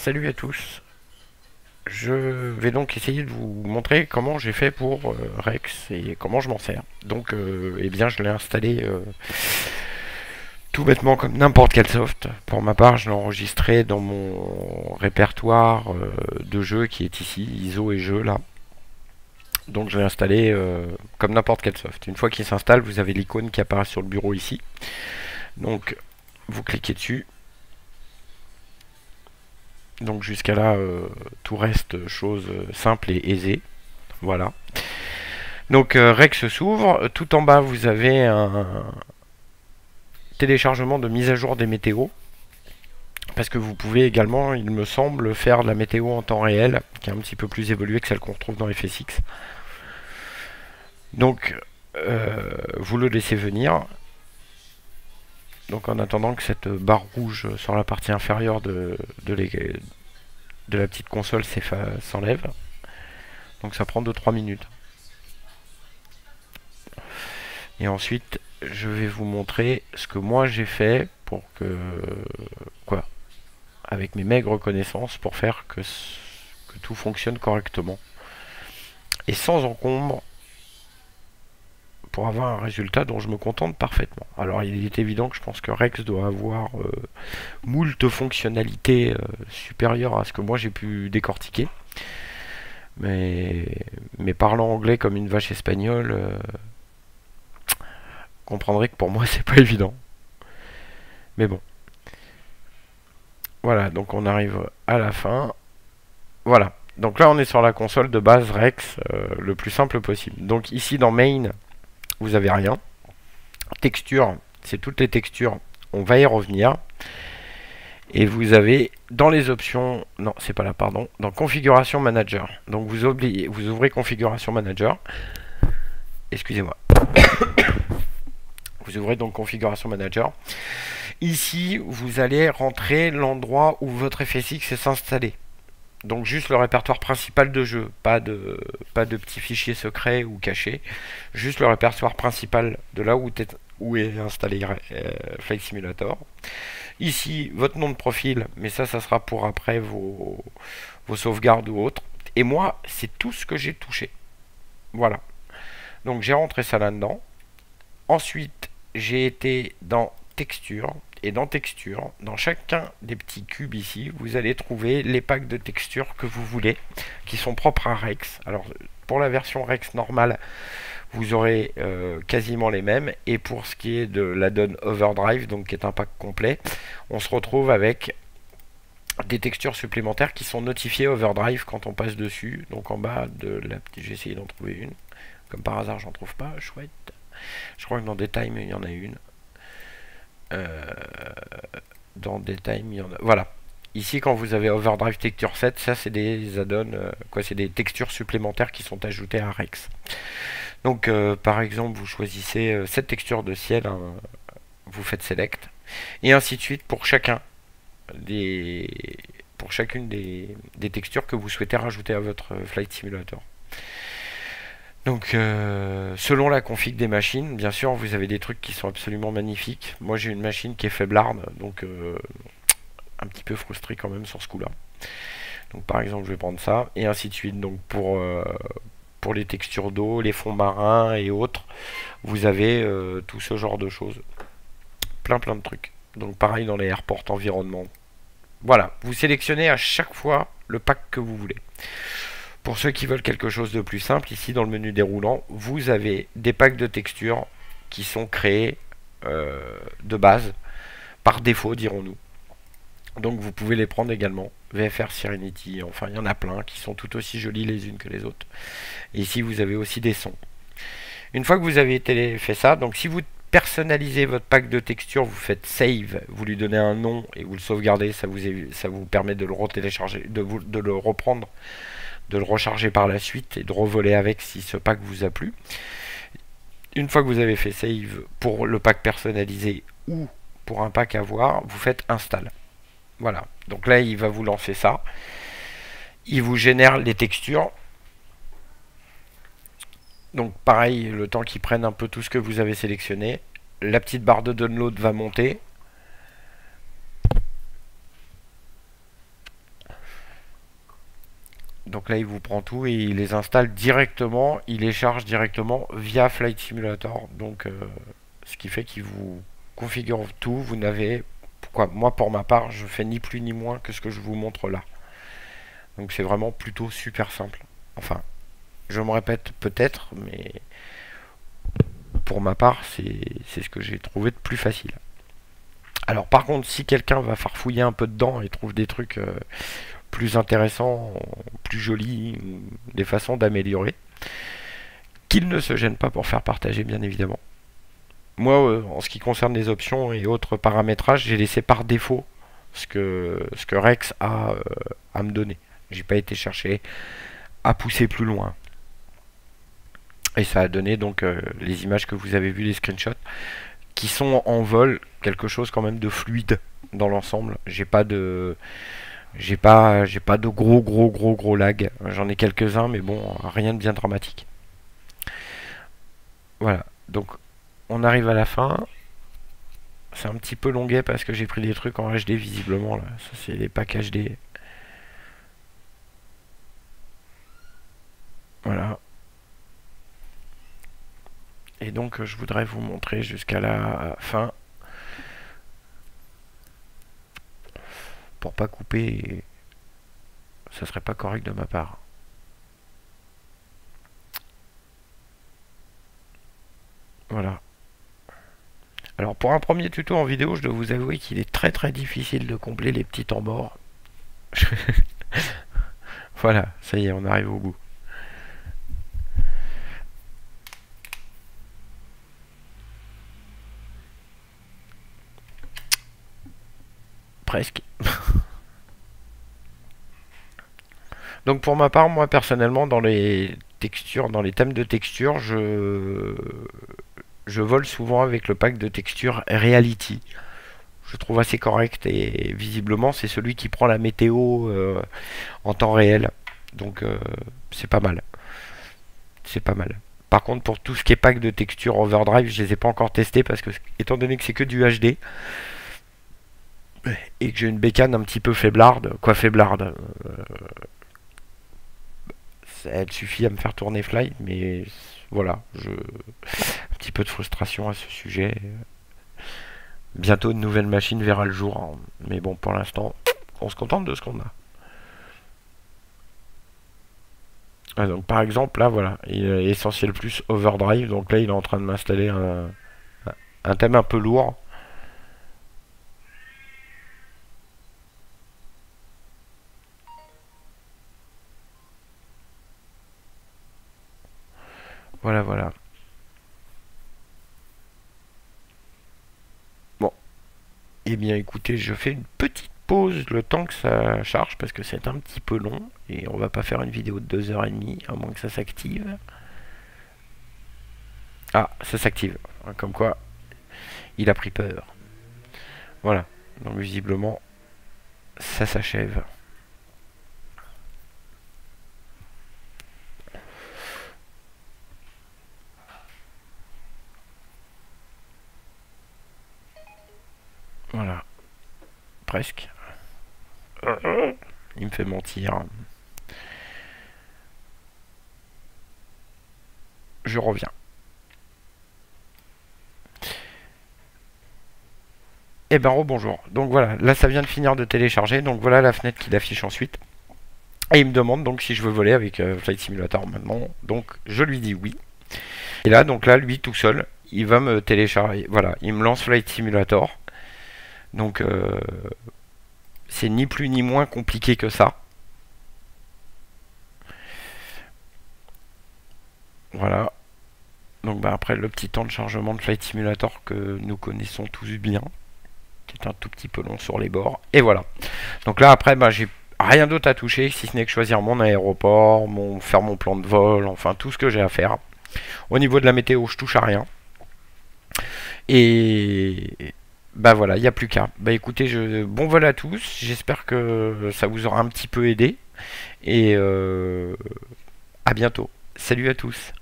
salut à tous. Je vais donc essayer de vous montrer comment j'ai fait pour Rex et comment je m'en sers. Donc, eh bien, je l'ai installé tout bêtement comme n'importe quel soft. Pour ma part, je l'ai enregistré dans mon répertoire de jeux qui est ici, ISO et jeux là. Donc, je l'ai installé comme n'importe quel soft. Une fois qu'il s'installe, vous avez l'icône qui apparaît sur le bureau ici. Donc, vous cliquez dessus. Donc jusqu'à là, tout reste chose simple et aisée. Voilà. Donc Rex s'ouvre. Tout en bas, vous avez un téléchargement de mise à jour des météos. Parce que vous pouvez également, il me semble, faire de la météo en temps réel, qui est un petit peu plus évoluée que celle qu'on retrouve dans FSX. Donc, vous le laissez venir. Donc en attendant que cette barre rouge sur la partie inférieure de la petite console s'enlève. Donc ça prend 2-3 minutes. Et ensuite, je vais vous montrer ce que moi j'ai fait pour que... Quoi avec mes maigres connaissances pour faire que tout fonctionne correctement. Et sans encombre, pour avoir un résultat dont je me contente parfaitement. Alors il est évident que je pense que Rex doit avoir moult fonctionnalités supérieures à ce que moi j'ai pu décortiquer. Mais parlant anglais comme une vache espagnole, comprendrez que pour moi c'est pas évident. Mais bon. Voilà, donc on arrive à la fin. Voilà. Donc là on est sur la console de base Rex, le plus simple possible. Donc ici dans Main, vous avez rien. Texture, c'est toutes les textures. On va y revenir. Et vous avez dans les options, non c'est pas là, pardon, dans Configuration Manager. Donc vous ouvrez Configuration Manager. Excusez-moi. Vous ouvrez donc Configuration Manager. Ici, vous allez rentrer l'endroit où votre FSX est installé. Donc juste le répertoire principal de jeu, pas de petits fichiers secrets ou cachés. Juste le répertoire principal de là où est installé Flight Simulator. Ici, votre nom de profil, mais ça sera pour après vos sauvegardes ou autres. Et moi, c'est tout ce que j'ai touché. Voilà. Donc j'ai rentré ça là-dedans. Ensuite, j'ai été dans Texture. Et dans Texture, dans chacun des petits cubes ici, vous allez trouver les packs de texture que vous voulez, qui sont propres à Rex. Alors, pour la version Rex normale, vous aurez quasiment les mêmes. Et pour ce qui est de l'add-on Overdrive, donc qui est un pack complet, on se retrouve avec des textures supplémentaires qui sont notifiées Overdrive quand on passe dessus. Donc en bas de la petite, j'ai essayé d'en trouver une. Comme par hasard, j'en trouve pas. Chouette. Je crois que dans Daytime, il y en a une. Dans Daytime, il y en a. Voilà. Ici, quand vous avez Overdrive Texture Set, ça c'est des add-ons, c'est des textures supplémentaires qui sont ajoutées à Rex. Donc, par exemple, vous choisissez cette texture de ciel, hein, vous faites Select, et ainsi de suite pour chacune des textures que vous souhaitez rajouter à votre Flight Simulator. Donc, selon la config des machines, bien sûr, vous avez des trucs qui sont absolument magnifiques. Moi, j'ai une machine qui est faiblarde, donc un petit peu frustré quand même sur ce coup-là. Donc, par exemple, je vais prendre ça, et ainsi de suite. Donc, pour les textures d'eau, les fonds marins et autres, vous avez tout ce genre de choses. Plein de trucs. Donc, pareil dans les airports environnement. Voilà, vous sélectionnez à chaque fois le pack que vous voulez. Pour ceux qui veulent quelque chose de plus simple, ici dans le menu déroulant, vous avez des packs de textures qui sont créés de base, par défaut dirons-nous. Donc vous pouvez les prendre également, VFR Serenity, enfin il y en a plein qui sont tout aussi jolies les unes que les autres. Et ici vous avez aussi des sons. Une fois que vous avez fait ça, donc si vous personnalisez votre pack de textures, vous faites Save, vous lui donnez un nom et vous le sauvegardez, ça vous permet de le retélécharger, de le reprendre, de le recharger par la suite et de revoler avec si ce pack vous a plu. Une fois que vous avez fait Save pour le pack personnalisé ou pour un pack à voir, vous faites Install. Voilà, donc là il va vous lancer ça. Il vous génère les textures. Donc pareil, le temps qu'il prenne un peu tout ce que vous avez sélectionné. La petite barre de download va monter. Donc là, il vous prend tout et il les installe directement, il les charge directement via Flight Simulator. Donc, ce qui fait qu'il vous configure tout. Vous n'avez, pourquoi moi, pour ma part, je fais ni plus ni moins que ce que je vous montre là. Donc, c'est vraiment plutôt super simple. Enfin, je me répète peut-être, mais pour ma part, c'est ce que j'ai trouvé de plus facile. Alors, par contre, si quelqu'un va farfouiller un peu dedans et trouve des trucs plus intéressants, plus jolis, des façons d'améliorer, qu'il ne se gêne pas pour faire partager, bien évidemment. Moi, en ce qui concerne les options et autres paramétrages, j'ai laissé par défaut ce que Rex a à me donner. J'ai pas été chercher à pousser plus loin. Et ça a donné donc les images que vous avez vues, les screenshots, qui sont en vol, quelque chose quand même de fluide dans l'ensemble. J'ai pas de gros lag. J'en ai quelques-uns, mais bon, rien de bien dramatique. Voilà, donc on arrive à la fin. C'est un petit peu longuet parce que j'ai pris des trucs en HD visiblement là. Ça c'est les packs HD. Voilà. Et donc je voudrais vous montrer jusqu'à la fin. Pour pas couper, ça serait pas correct de ma part. Voilà. Alors pour un premier tuto en vidéo, je dois vous avouer qu'il est très difficile de combler les petits temps morts. Voilà, ça y est, on arrive au bout. Presque. Donc pour ma part, moi personnellement, dans les textures, dans les thèmes de texture, je vole souvent avec le pack de texture Reality. Je trouve assez correct et visiblement c'est celui qui prend la météo en temps réel. Donc c'est pas mal. C'est pas mal. Par contre pour tout ce qui est pack de texture Overdrive, je les ai pas encore testés parce que étant donné que c'est que du HD et que j'ai une bécane un petit peu faiblarde, quoi faiblarde, elle suffit à me faire tourner Fly, mais voilà, un petit peu de frustration à ce sujet. Bientôt une nouvelle machine verra le jour, hein. Mais bon, pour l'instant, on se contente de ce qu'on a. Ah, donc par exemple, là voilà, il est Essentiel Plus Overdrive, donc là il est en train de m'installer un thème un peu lourd. Voilà, voilà. Bon, eh bien écoutez, je fais une petite pause le temps que ça charge parce que c'est un petit peu long et on va pas faire une vidéo de 2h30 à moins que ça s'active. Ah, ça s'active. Comme quoi, il a pris peur. Voilà. Donc visiblement, ça s'achève. Voilà. Presque. Il me fait mentir. Je reviens. Eh ben rebonjour. Donc voilà, là ça vient de finir de télécharger. Donc voilà la fenêtre qu'il affiche ensuite. Et il me demande donc si je veux voler avec Flight Simulator maintenant. Donc je lui dis oui. Et là, donc là, lui tout seul, il va me télécharger. Voilà, il me lance Flight Simulator. Donc c'est ni plus ni moins compliqué que ça. Voilà. Donc bah, après le petit temps de chargement de Flight Simulator que nous connaissons tous bien, qui est un tout petit peu long sur les bords. Et voilà. Donc là après bah, j'ai rien d'autre à toucher si ce n'est que choisir mon aéroport, faire mon plan de vol, enfin tout ce que j'ai à faire. Au niveau de la météo, je touche à rien. Et bah voilà, il n'y a plus qu'à. Bah écoutez, bon vol à tous. J'espère que ça vous aura un petit peu aidé. Et à bientôt. Salut à tous.